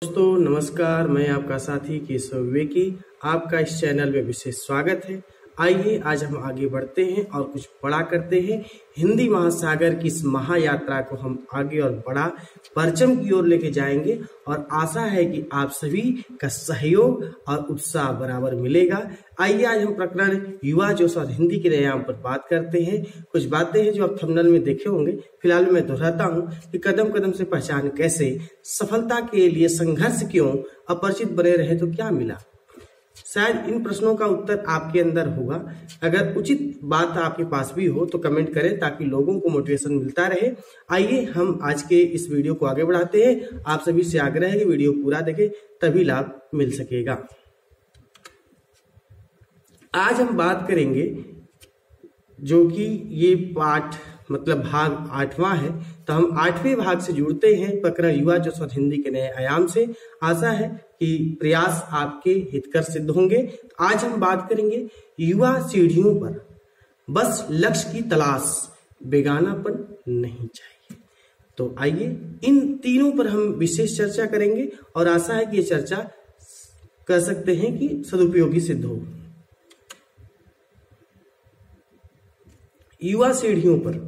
दोस्तों नमस्कार, मैं आपका साथी केशव विवेकी। आपका इस चैनल में विशेष स्वागत है। आइए आज हम आगे बढ़ते हैं और कुछ बड़ा करते हैं। हिंदी महासागर की इस महायात्रा को हम आगे और बड़ा परचम की ओर लेके जाएंगे और आशा है कि आप सभी का सहयोग और उत्साह बराबर मिलेगा। आइए आज हम प्रकरण युवा जोश और हिंदी के व्यायाम पर बात करते हैं। कुछ बातें हैं जो आप थंबनेल में देखे होंगे, फिलहाल मैं दोहराता हूँ कि कदम कदम से पहचान कैसे, सफलता के लिए संघर्ष क्यों, अपरिचित बने रहे तो क्या मिला। शायद इन प्रश्नों का उत्तर आपके अंदर होगा। अगर उचित बात आपके पास भी हो तो कमेंट करें ताकि लोगों को मोटिवेशन मिलता रहे। आइए हम आज के इस वीडियो को आगे बढ़ाते हैं। आप सभी से आग्रह है कि वीडियो पूरा देखें, तभी लाभ मिल सकेगा। आज हम बात करेंगे जो कि ये पाठ मतलब भाग 8वां है, तो हम 8वें भाग से जुड़ते हैं प्रकरण युवा जोश और हिंदी के नए आयाम से। आशा है कि प्रयास आपके हितकर सिद्ध होंगे। आज हम बात करेंगे युवा सीढ़ियों पर, बस लक्ष्य की तलाश, बेगानापन नहीं चाहिए। तो आइए इन तीनों पर हम विशेष चर्चा करेंगे और आशा है कि ये चर्चा कर सकते हैं कि सदुपयोगी सिद्ध हो। युवा सीढ़ियों पर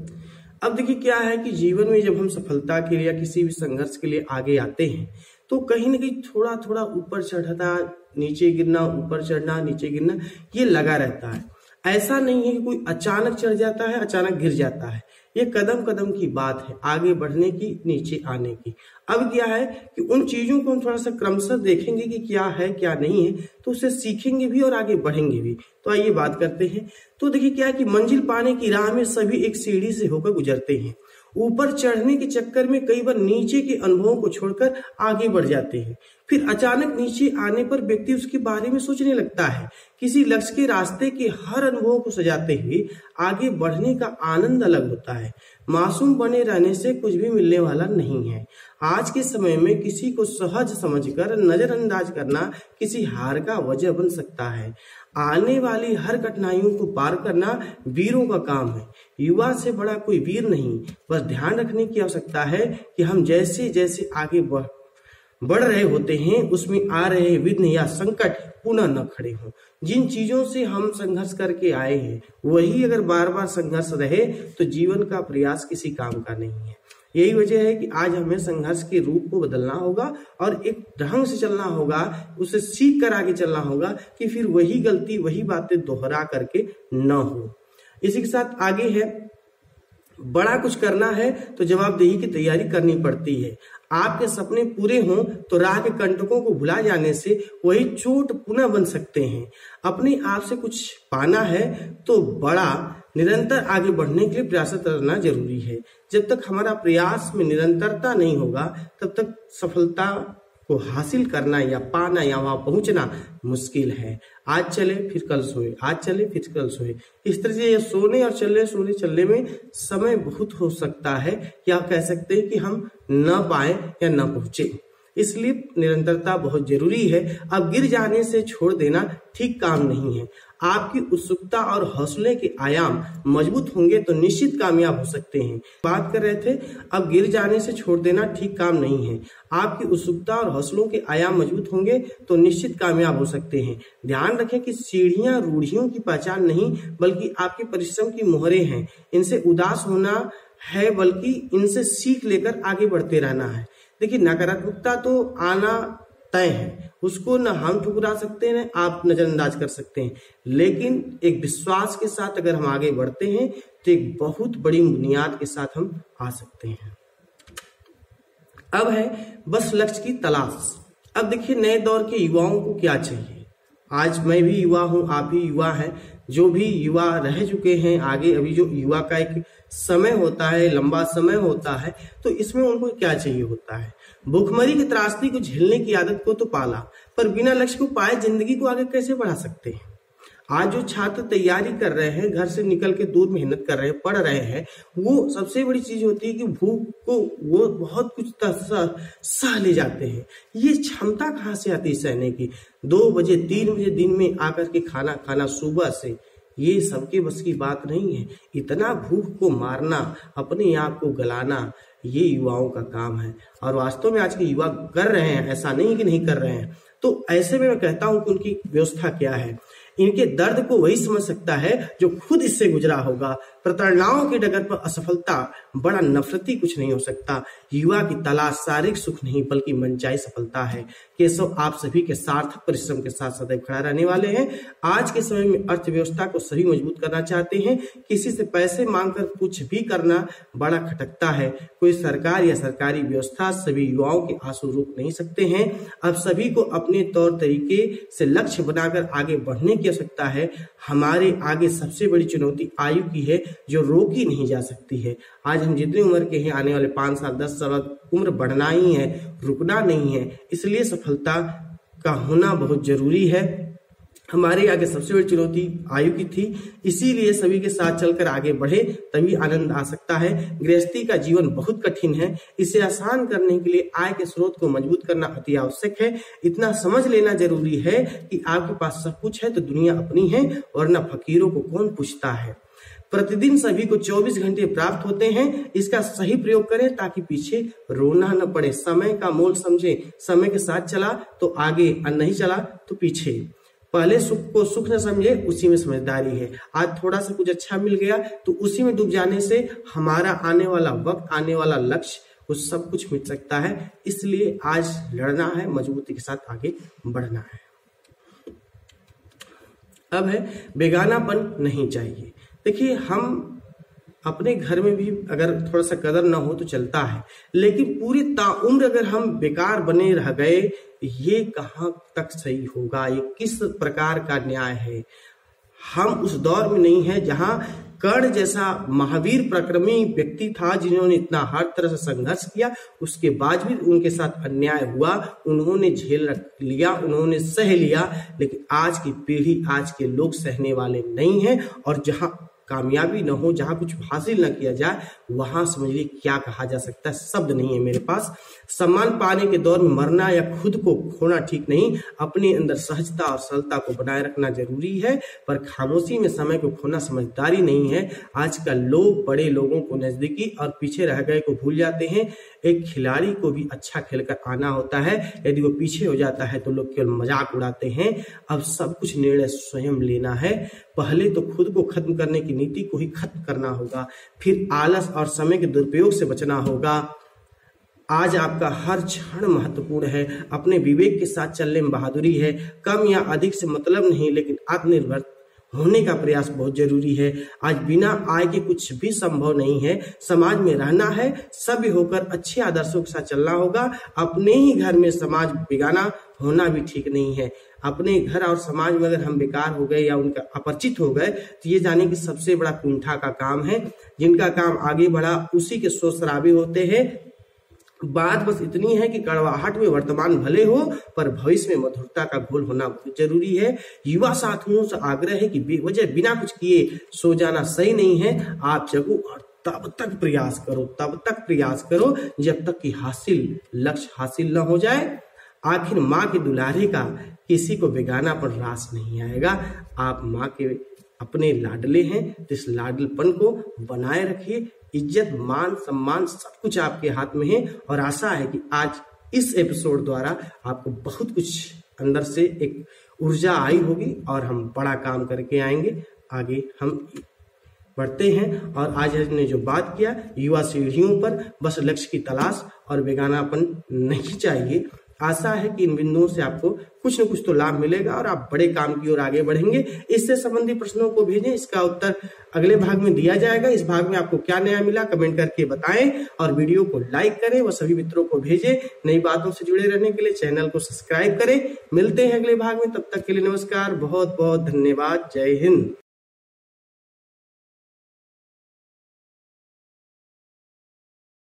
अब देखिए क्या है कि जीवन में जब हम सफलता के लिए या किसी भी संघर्ष के लिए आगे आते हैं तो कहीं ना कहीं थोड़ा थोड़ा ऊपर चढ़ना, नीचे गिरना, ऊपर चढ़ना, नीचे गिरना, ये लगा रहता है। ऐसा नहीं है कि कोई अचानक चढ़ जाता है, अचानक गिर जाता है। ये कदम कदम की बात है, आगे बढ़ने की, नीचे आने की। अब क्या है कि उन चीजों को हम थोड़ा सा क्रमशः देखेंगे कि क्या है क्या नहीं है, तो उससे सीखेंगे भी और आगे बढ़ेंगे भी। तो आइए बात करते हैं। तो देखिए क्या है कि मंजिल पाने की राह में सभी एक सीढ़ी से होकर गुजरते हैं। ऊपर चढ़ने के चक्कर में कई बार नीचे के अनुभवों को छोड़कर आगे बढ़ जाते हैं। फिर अचानक नीचे आने पर व्यक्ति उसके बारे में सोचने लगता है। किसी लक्ष्य के रास्ते के हर अनुभव को सजाते हुए आगे बढ़ने का आनंद अलग होता है। मासूम बने रहने से कुछ भी मिलने वाला नहीं है। आज के समय में किसी को सहज समझकर नजरअंदाज करना किसी हार का वजह बन सकता है। आने वाली हर कठिनाइयों को पार करना वीरों का काम है। युवा से बड़ा कोई वीर नहीं। बस ध्यान रखने की आवश्यकता है कि हम जैसे जैसे आगे बढ़ रहे होते हैं उसमें आ रहे विघ्न या संकट पुनः न खड़े हों। जिन चीजों से हम संघर्ष करके आए हैं वही अगर बार बार संघर्ष रहे तो जीवन का प्रयास किसी काम का नहीं है। यही वजह है कि आज हमें संघर्ष के रूप को बदलना होगा और एक ढंग से चलना होगा, उसे सीख कर आगे चलना होगा कि फिर वही गलती, वही बातें दोहरा करके न हो। इसी के साथ आगे है, बड़ा कुछ करना है तो जवाबदेही की तैयारी करनी पड़ती है। आपके सपने पूरे हों तो राह के कंटकों को भुला जाने से वही चोट पुनः बन सकते हैं। अपने आप से कुछ पाना है तो बड़ा निरंतर आगे बढ़ने के लिए प्रयासरत रहना जरूरी है। जब तक हमारा प्रयास में निरंतरता नहीं होगा तब तक सफलता को हासिल करना या पाना या वहां पहुंचना मुश्किल है। आज चले फिर कल सोए, आज चले फिर कल सोए। इस तरह से ये सोने और सोने चलने में समय बहुत हो सकता है, या कह सकते हैं कि हम न पाए या न पहुंचे। इसलिए निरंतरता बहुत जरूरी है। अब गिर जाने से छोड़ देना ठीक काम नहीं है। आपकी उत्सुकता और हौसले के आयाम मजबूत होंगे तो निश्चित कामयाब हो सकते हैं। बात कर रहे थे, अब गिर जाने से छोड़ देना ठीक काम नहीं है। आपकी उत्सुकता और हौसलों के आयाम मजबूत होंगे तो निश्चित कामयाब हो सकते हैं। ध्यान रखें कि सीढ़ियां रूढ़ियों की पहचान नहीं बल्कि आपके परिश्रम की मोहरें हैं। इनसे उदास होना है बल्कि इनसे सीख लेकर आगे बढ़ते रहना है। देखिए, नकारात्मकता तो आना तय है, उसको न हम ठुकरा सकते हैं, आप नजरअंदाज कर सकते हैं, लेकिन एक विश्वास के साथ अगर हम आगे बढ़ते हैं तो एक बहुत बड़ी बुनियाद के साथ हम आ सकते हैं। अब है बस लक्ष्य की तलाश। अब देखिए, नए दौर के युवाओं को क्या चाहिए। आज मैं भी युवा हूं, आप भी युवा हैं। जो भी युवा रह चुके हैं आगे, अभी जो युवा का एक समय होता है, लंबा समय होता है, तो इसमें उनको क्या चाहिए होता है। भूखमरी की त्रासदी को झेलने की आदत को तो पाला, पर बिना लक्ष्य को पाए जिंदगी को आगे कैसे बढ़ा सकते हैं। आज जो छात्र तैयारी कर रहे हैं, घर से निकल के दूर मेहनत कर रहे हैं, पढ़ रहे हैं, वो सबसे बड़ी चीज होती है कि भूख को वो बहुत कुछ सह ले जाते हैं। ये क्षमता कहाँ से आती है सहने की। 2 बजे 3 बजे दिन में आकर के खाना खाना सुबह से, ये सबके बस की बात नहीं है। इतना भूख को मारना, अपने आप को गलाना, ये युवाओं का काम है। और वास्तव में आज के युवा कर रहे हैं, ऐसा नहीं कि नहीं कर रहे हैं। तो ऐसे में मैं कहता हूं कि उनकी व्यवस्था क्या है। इनके दर्द को वही समझ सकता है जो खुद इससे गुजरा होगा। प्रताड़नाओं की डगर पर असफलता बड़ा नफरती कुछ नहीं हो सकता। युवा की तलाश शारीरिक सुख नहीं बल्कि मनचाही सफलता है। केशव आप सभी के सार्थक परिश्रम के साथ सदैव खड़ा रहने वाले हैं। आज के समय में अर्थव्यवस्था को सभी मजबूत करना चाहते हैं। किसी से पैसे मांगकर कुछ भी करना बड़ा खटकता है। कोई सरकार या सरकारी व्यवस्था सभी युवाओं के आंसू रोक नहीं सकते हैं। अब सभी को अपने तौर तरीके से लक्ष्य बनाकर आगे बढ़ने की आवश्यकता है। हमारे आगे सबसे बड़ी चुनौती आयु की है जो रोकी नहीं जा सकती है। आज हम जितनी उम्र के हैं, आने वाले 5 साल 10 साल उम्र बढ़ना ही है, रुकना नहीं है। इसलिए सफलता का होना बहुत जरूरी है। हमारे आगे सबसे बड़ी चुनौती आयु की थी, इसीलिए सभी के साथ चलकर आगे बढ़े तभी आनंद आ सकता है। गृहस्थी का जीवन बहुत कठिन है। इसे आसान करने के लिए आय के स्रोत को मजबूत करना अति आवश्यक है। इतना समझ लेना जरूरी है कि आपके पास सब कुछ है तो दुनिया अपनी है, वरना फकीरों को कौन पूछता है। प्रतिदिन सभी को 24 घंटे प्राप्त होते हैं। इसका सही प्रयोग करें ताकि पीछे रोना न पड़े। समय का मोल समझे, समय के साथ चला तो आगे और नहीं चला तो पीछे। पहले सुख को सुख न समझे, उसी में समझदारी है। आज थोड़ा सा कुछ अच्छा मिल गया तो उसी में डूब जाने से हमारा आने वाला वक्त, आने वाला लक्ष्य, वो सब कुछ मिट सकता है। इसलिए आज लड़ना है, मजबूती के साथ आगे बढ़ना है। अब है बेगानापन नहीं चाहिए। देखिए, हम अपने घर में भी अगर थोड़ा सा कदर ना हो तो चलता है, लेकिन पूरी ताउम्र अगर हम बेकार बने रह गए, ये कहाँ तक सही होगा? ये किस प्रकार का न्याय है? हम उस दौर में नहीं है जहां कर्ण जैसा महावीर पराक्रमी व्यक्ति था, जिन्होंने इतना हर तरह से संघर्ष किया, उसके बाद भी उनके साथ अन्याय हुआ, उन्होंने झेल लिया, उन्होंने सह लिया। लेकिन आज की पीढ़ी, आज के लोग सहने वाले नहीं हैं। और जहां कामयाबी न हो, जहां कुछ हासिल न किया जाए, वहां समझ लीजिए क्या कहा जा सकता है, शब्द नहीं है मेरे पास। सम्मान पाने के दौर में मरना या खुद को खोना ठीक नहीं। अपने अंदर सहजता और सरलता को बनाए रखना जरूरी है, पर खामोशी में समय को खोना समझदारी नहीं है। आजकल लोग बड़े लोगों को नजदीकी और पीछे रह गए को भूल जाते हैं। एक खिलाड़ी को भी अच्छा खेलकर आना होता है, यदि वो पीछे हो जाता है तो लोग केवल मजाक उड़ाते हैं। अब सब कुछ निर्णय स्वयं लेना है। पहले तो खुद को खत्म करने की नीति को ही खत्म करना होगा, फिर आलस और समय के दुरुपयोग से बचना होगा। आज आपका हर क्षण महत्वपूर्ण है। अपने विवेक के साथ चलने में बहादुरी है। कम या अधिक से मतलब नहीं, लेकिन आत्मनिर्भर होने का प्रयास बहुत जरूरी है। आज बिना आय के कुछ भी संभव नहीं है। समाज में रहना है, सभ्य होकर अच्छे आदर्शों के साथ चलना होगा। अपने ही घर में समाज बेगाना होना भी ठीक नहीं है। अपने घर और समाज में अगर हम बेकार हो गए या उनका अपरिचित हो गए तो ये जाने की सबसे बड़ा कुंठा का काम है। जिनका काम आगे बढ़ा उसी के शोर शराबे होते हैं। बात बस इतनी है कि कड़वाहट में वर्तमान भले हो, पर भविष्य में मधुरता का घोल होना बहुत जरूरी है। युवा साथियों से आग्रह है कि बेवजह बिना कुछ किए सो जाना सही नहीं है। आप जगो और तब तक प्रयास करो जब तक कि लक्ष्य हासिल न हो जाए। आखिर माँ के दुलारे का किसी को बेगानापन रास नहीं आएगा। आप माँ के अपने लाडले हैं तो इस लाडलपन को बनाए रखिए। इज्जत, मान, सम्मान सब कुछ आपके हाथ में है। और आशा है कि आज इस एपिसोड द्वारा आपको बहुत कुछ अंदर से एक ऊर्जा आई होगी और हम बड़ा काम करके आएंगे। आगे हम बढ़ते हैं। और आज हमने जो बात किया युवा सीढ़ियों पर, बस लक्ष्य की तलाश और बेगानापन नहीं चाहिए। आशा है कि इन बिंदुओं से आपको कुछ न कुछ तो लाभ मिलेगा और आप बड़े काम की ओर आगे बढ़ेंगे। इससे संबंधित प्रश्नों को भेजें, इसका उत्तर अगले भाग में दिया जाएगा। इस भाग में आपको क्या नया मिला कमेंट करके बताएं और वीडियो को लाइक करें व सभी मित्रों को भेजें। नई बातों से जुड़े रहने के लिए चैनल को सब्सक्राइब करें। मिलते हैं अगले भाग में, तब तक के लिए नमस्कार, बहुत बहुत धन्यवाद। जय हिंद।